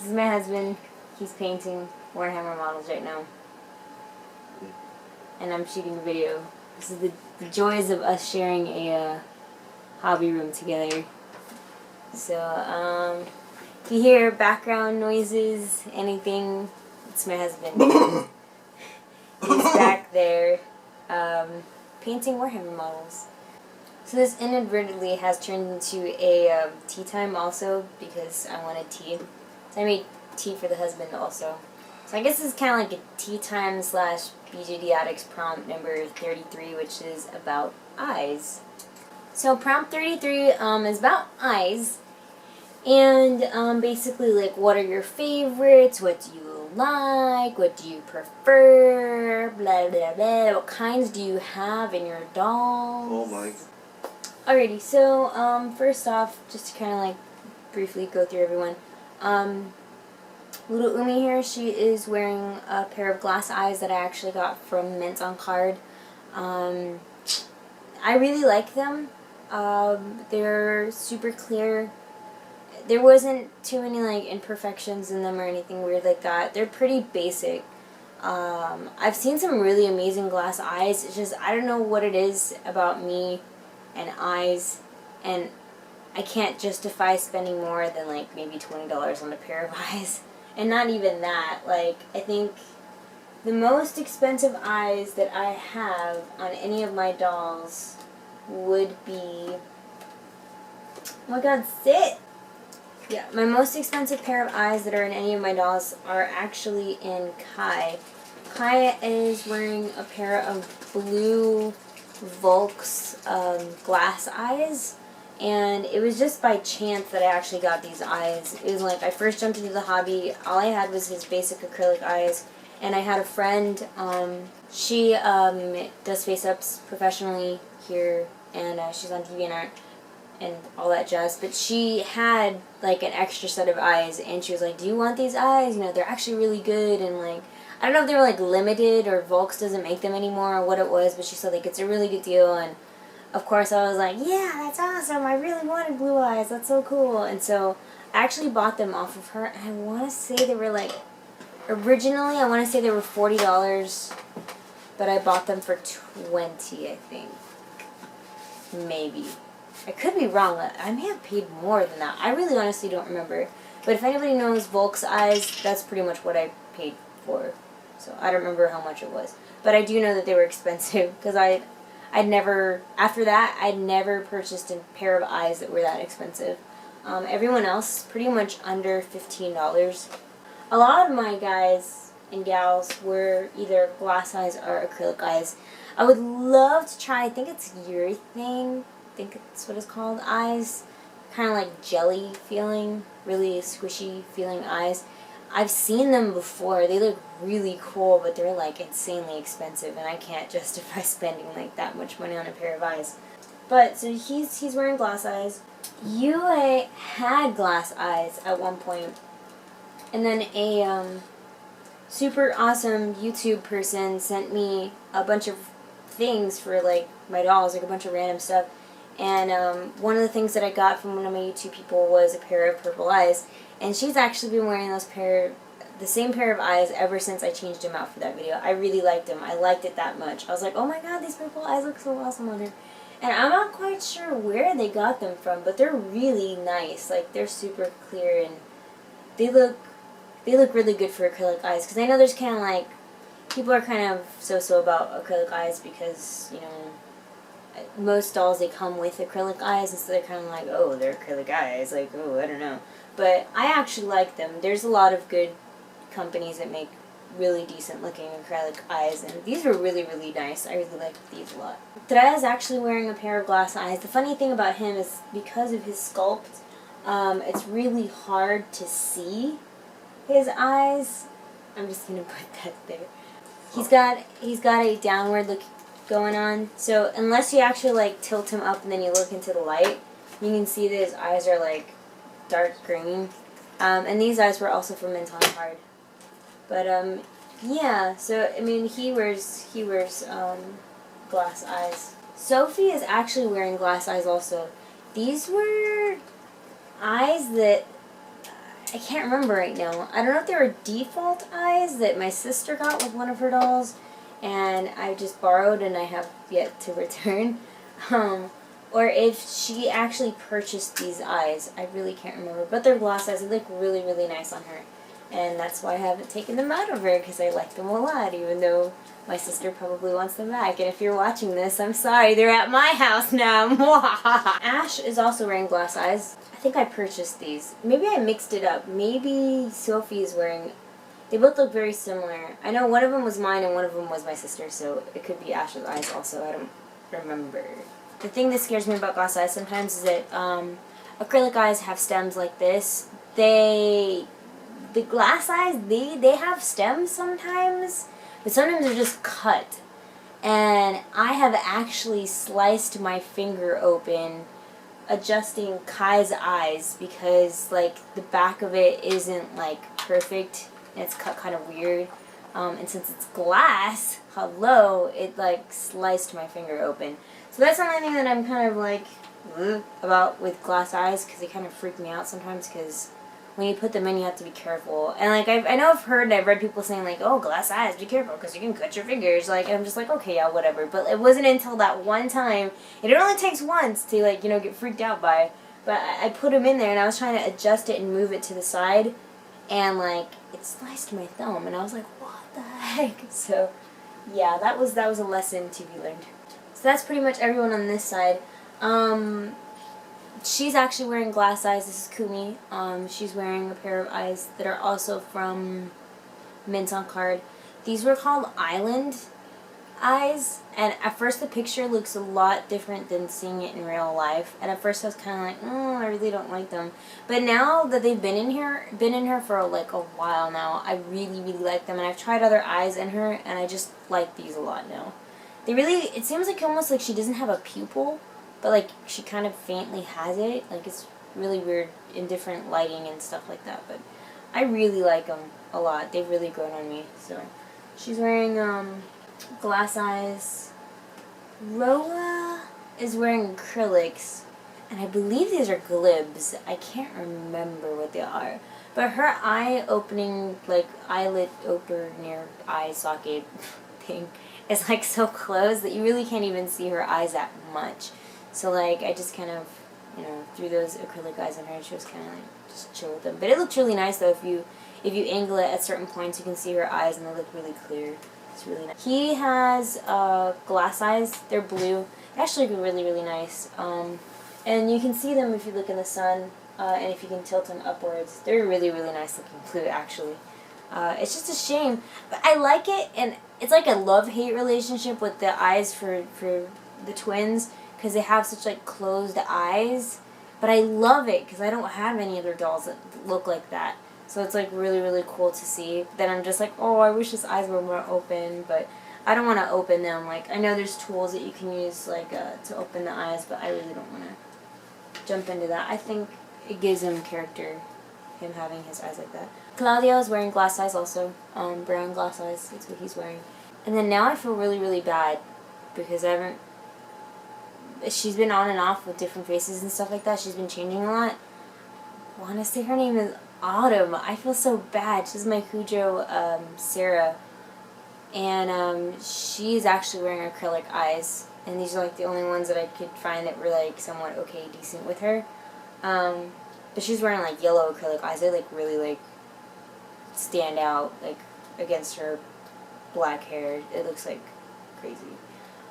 This is my husband. He's painting Warhammer models right now. And I'm shooting a video. This is the joys of us sharing a hobby room together. So, if you hear background noises, anything, it's my husband. He's back there painting Warhammer models. So this inadvertently has turned into a tea time also because I wanted tea. So I made tea for the husband also. So I guess this is kind of like a tea time / BJD Addicts prompt number 33, which is about eyes. So prompt 33 is about eyes. And basically, like, what are your favorites? What do you like? What do you prefer? Blah, blah, blah. What kinds do you have in your dolls? Oh my. Alrighty, so first off, just to kind of like briefly go through everyone. Little Umi here, she is wearing a pair of glass eyes that I actually got from Mint on Card. I really like them. They're super clear. There wasn't too many like imperfections in them or anything weird like that. They're pretty basic. I've seen some really amazing glass eyes. It's just, I don't know what it is about me and eyes, and I can't justify spending more than like maybe $20 on a pair of eyes. And not even that. Like, I think the most expensive eyes that I have on any of my dolls would be, oh my god, sit! Yeah, my most expensive pair of eyes that are in any of my dolls are actually in Kai. Kai is wearing a pair of blue Volks glass eyes, and it was just by chance that I actually got these eyes. It was like I first jumped into the hobby, all I had was his basic acrylic eyes, and I had a friend, she does face-ups professionally here, and she's on DeviantArt and all that jazz, but she had like an extra set of eyes, and she was like, do you want these eyes? You know, they're actually really good, and like, I don't know if they were like limited or Volks doesn't make them anymore or what it was, but she said like it's a really good deal, and of course I was like, yeah, that's awesome, I really wanted blue eyes, that's so cool. And so I actually bought them off of her, and I want to say they were like, originally I want to say they were $40, but I bought them for $20, I think. Maybe. I could be wrong. I may have paid more than that. I really honestly don't remember. But if anybody knows Volks eyes, that's pretty much what I paid for. So I don't remember how much it was. But I do know that they were expensive because I'd never, after that, I'd never purchased a pair of eyes that were that expensive. Everyone else, pretty much under $15. A lot of my guys and gals were either glass eyes or acrylic eyes. I would love to try, I think it's urethane. I think that's what it's called, eyes. Kind of like jelly feeling, really squishy feeling eyes. I've seen them before. They look really cool, but they're like insanely expensive, and I can't justify spending like that much money on a pair of eyes. But so he's wearing glass eyes. Yue had glass eyes at one point, and then a super awesome YouTube person sent me a bunch of things for like my dolls, like a bunch of random stuff. And one of the things that I got from one of my YouTube people was a pair of purple eyes. And she's actually been wearing the same pair of eyes ever since I changed them out for that video. I really liked them. I liked it that much. I was like, oh my god, these purple eyes look so awesome on her. And I'm not quite sure where they got them from, but they're really nice. Like, they're super clear, and they look really good for acrylic eyes. Because I know there's kind of like, people are kind of so-so about acrylic eyes because, you know, most dolls, they come with acrylic eyes, and so they're kind of like, oh, they're acrylic eyes, like, oh, I don't know. But I actually like them. There's a lot of good companies that make really decent looking acrylic eyes, and these were really, really nice. I really liked these a lot. Drea is actually wearing a pair of glass eyes. The funny thing about him is because of his sculpt, it's really hard to see his eyes. I'm just gonna put that there. He's got a downward look going on, so unless you actually like tilt him up and then you look into the light, you can see that his eyes are like dark green. And these eyes were also from Mint on Card. But yeah, so I mean he wears glass eyes. Sophie is actually wearing glass eyes also. These were eyes that I can't remember right now. I don't know if they were default eyes that my sister got with one of her dolls, and I just borrowed and I have yet to return. Or if she actually purchased these eyes. I really can't remember. But they're gloss eyes. They look really, really nice on her. And that's why I haven't taken them out of her, because I like them a lot, even though my sister probably wants them back. And if you're watching this, I'm sorry. They're at my house now. Ash is also wearing glass eyes. I think I purchased these. Maybe I mixed it up. Maybe Sophie is wearing... They both look very similar. I know one of them was mine and one of them was my sister, so it could be Ash's eyes also. I don't remember. The thing that scares me about glass eyes sometimes is that acrylic eyes have stems like this. The glass eyes, they have stems sometimes, but sometimes they're just cut. And I have actually sliced my finger open adjusting Kai's eyes because like the back of it isn't like perfect and it's cut kind of weird. And since it's glass, hello, it like sliced my finger open. So that's the only thing that I'm kind of like about with glass eyes, because they kind of freak me out sometimes, because when you put them in you have to be careful. And like I know I've read people saying like, oh, glass eyes, be careful because you can cut your fingers. Like, and I'm just like, okay, yeah, whatever. But it wasn't until that one time, and it only takes once to like, you know, get freaked out by. But I put them in there and I was trying to adjust it and move it to the side, and like it sliced my thumb, and I was like, what the heck? So yeah, that was a lesson to be learned. So that's pretty much everyone on this side. She's actually wearing glass eyes. This is Kumi. She's wearing a pair of eyes that are also from Mints on Card. These were called Island eyes, and at first the picture looks a lot different than seeing it in real life. And at first I was kind of like, oh, I really don't like them. But now that they've been in here for like a while now, I really, really like them. And I've tried other eyes in her, and I just like these a lot now. It seems like almost like she doesn't have a pupil, but like she kind of faintly has it. Like it's really weird in different lighting and stuff like that. But I really like them a lot. They've really grown on me. So she's wearing glass eyes. Roa is wearing acrylics, and I believe these are glibs. I can't remember what they are. But her eye opening, like eyelid opener, eye socket thing is like so close that you really can't even see her eyes that much. So like I just kind of, you know, threw those acrylic eyes on her, and she was kind of like just chill with them. But it looked really nice though. If you angle it at certain points, you can see her eyes, and they look really clear. It's really nice. He has glass eyes. They're blue. They actually look really, really nice. And you can see them if you look in the sun, and if you can tilt them upwards. They're really, really nice looking blue actually. It's just a shame, but I like it, and it's like a love-hate relationship with the eyes for the twins, because they have such like closed eyes. But I love it because I don't have any other dolls that look like that. So it's like really, really cool to see. Then I'm just like, oh, I wish his eyes were more open, but I don't want to open them. Like, I know there's tools that you can use like to open the eyes, but I really don't want to jump into that. I think it gives him character, him having his eyes like that. Claudio is wearing glass eyes also, brown glass eyes. That's what he's wearing. And then now I feel really, really bad because she's been on and off with different faces and stuff like that. She's been changing a lot. I want to say her name is Autumn. I feel so bad. She's my Cujo, Sarah. And she's actually wearing acrylic eyes. And these are like the only ones that I could find that were like somewhat okay, decent with her. But she's wearing like yellow acrylic eyes. They like really like stand out like against her black hair. It looks like crazy.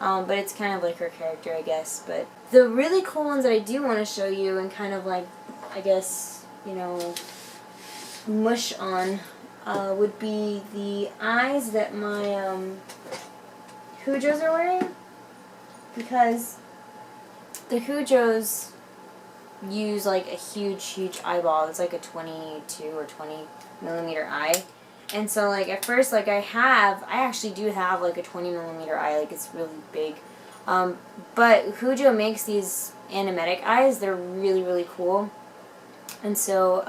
But it's kind of like her character, I guess. But the really cool ones that I do want to show you and kind of like, I guess, you know, mush on would be the eyes that my Hujos are wearing. Because the Hujos use like a huge, huge eyeball. It's like a 22 or 20 millimeter eye. And so, like, at first, like, I actually do have, like, a 20 millimeter eye. Like, it's really big. But Hujo makes these animatic eyes. They're really, really cool. And so,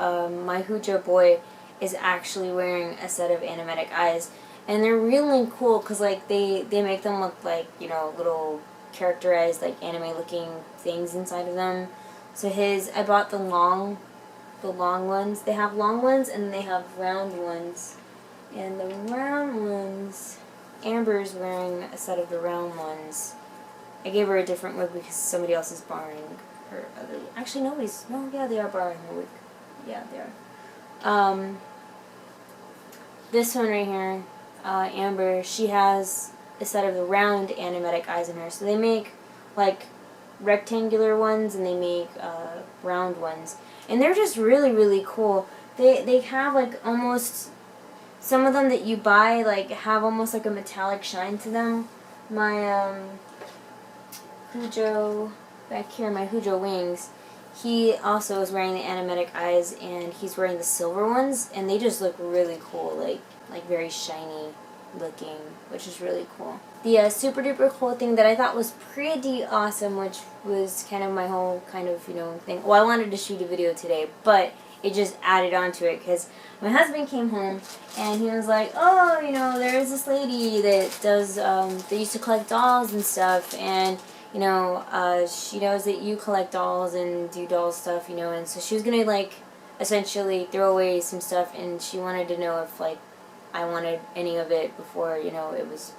my Hujo boy is actually wearing a set of animatic eyes. And they're really cool because, like, they make them look like, you know, little characterized, like, anime-looking things inside of them. So I bought the long the long ones. They have long ones and they have round ones. And the round ones, Amber's wearing a set of the round ones. I gave her a different wig because somebody else is borrowing her other. Actually, yeah, they are borrowing her wig. Yeah, they are. This one right here, Amber, she has a set of the round animatic eyes in her. So they make like rectangular ones and they make round ones, and they're just really, really cool. They have like almost, some of them that you buy like have almost like a metallic shine to them. My Hujo back here, my Hujo Wings, he also is wearing the animatic eyes and he's wearing the silver ones, and they just look really cool, like very shiny looking, which is really cool. The super duper cool thing that I thought was pretty awesome, which was kind of my whole kind of, you know, thing. Well, I wanted to shoot a video today, but it just added on to it because my husband came home and he was like, oh, you know, there's this lady that does, they used to collect dolls and stuff, and, you know, she knows that you collect dolls and do doll stuff, you know, and so she was gonna, like, essentially throw away some stuff, and she wanted to know if, like, I wanted any of it before, you know, it was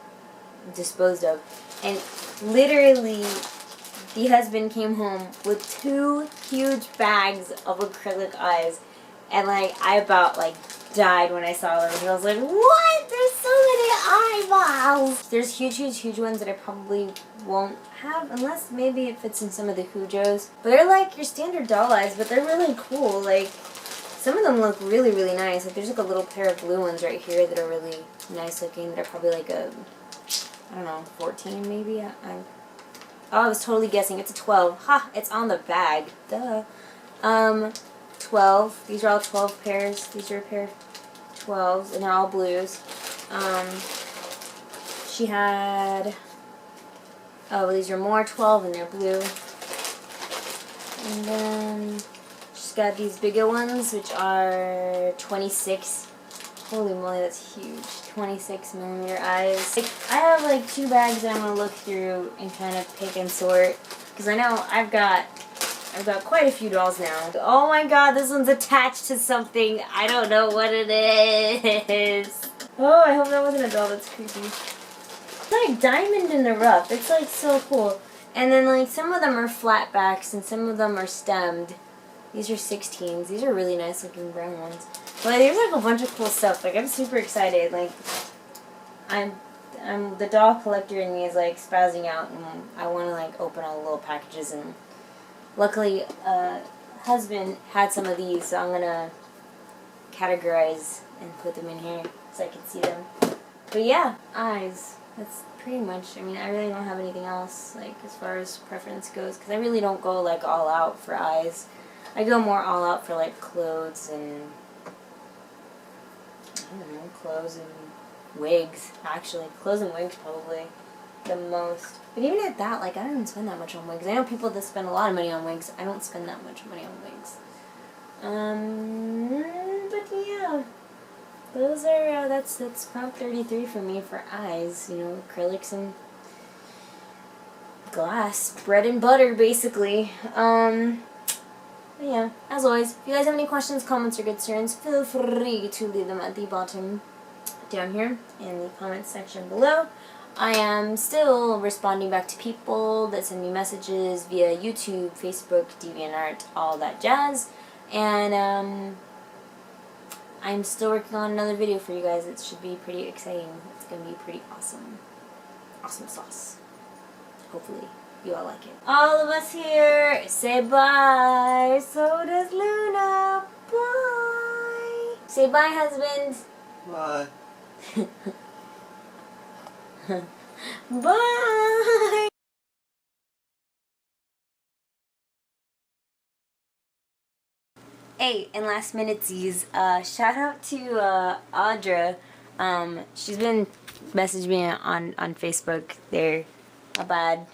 disposed of. And literally, the husband came home with 2 huge bags of acrylic eyes, and like I about like died when I saw them. And I was like, what? There's so many eyeballs! There's huge ones that I probably won't have unless maybe it fits in some of the Hujos. But they're like your standard doll eyes, but they're really cool. Like, some of them look really, really nice. Like, there's like a little pair of blue ones right here that are really nice looking. That are probably like a, I don't know, 14 maybe? Oh, I was totally guessing. It's a 12. Ha! It's on the bag. Duh. 12. These are all 12 pairs. These are a pair of 12s, and they're all blues. She had, oh, these are more 12, and they're blue. And then she's got these bigger ones, which are 26. Holy moly, that's huge. 26 millimeter eyes. Like, I have like 2 bags that I'm going to look through and kind of pick and sort, because I know I've got quite a few dolls now. Oh my god, this one's attached to something. I don't know what it is. Oh, I hope that wasn't a doll. That's creepy. It's like diamond in the rough. It's like so cool. And then like some of them are flat backs and some of them are stemmed. These are 16s. These are really nice looking brown ones. But there's like a bunch of cool stuff. Like, I'm super excited. Like, I'm the doll collector in me is like spazzing out, and I want to like open all the little packages. And luckily, husband had some of these, so I'm gonna categorize and put them in here so I can see them. But yeah, eyes. That's pretty much. I mean, I really don't have anything else like as far as preference goes, because I really don't go like all out for eyes. I go more all out for like clothes and, I don't know, clothes and wigs. Actually, clothes and wigs probably the most. But even at that, like, I don't even spend that much on wigs. I know people that spend a lot of money on wigs. I don't spend that much money on wigs. But yeah, those are that's Prompt 33 for me for eyes. You know, acrylics and glass, bread and butter, basically. But yeah, as always, if you guys have any questions, comments, or concerns, feel free to leave them at the bottom down here in the comments section below. I am still responding back to people that send me messages via YouTube, Facebook, DeviantArt, all that jazz. And I'm still working on another video for you guys. It should be pretty exciting. It's going to be pretty awesome. Awesome sauce. Hopefully you all like it. All of us here say bye. So does Luna. Bye. Say bye, husband. Bye. Bye. Hey, and last minutesies, shout out to Audra. She's been messaging me on Facebook there. Not bad.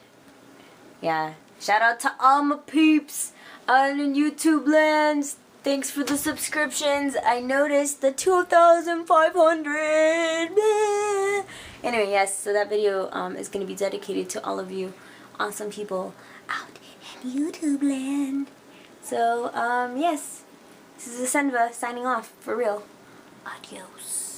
Yeah. Shout out to all my peeps in YouTube lands. Thanks for the subscriptions. I noticed the 2,500. Anyway, yes, so that video is going to be dedicated to all of you awesome people out in YouTube land. So, yes. This is Asenva signing off, for real. Adios.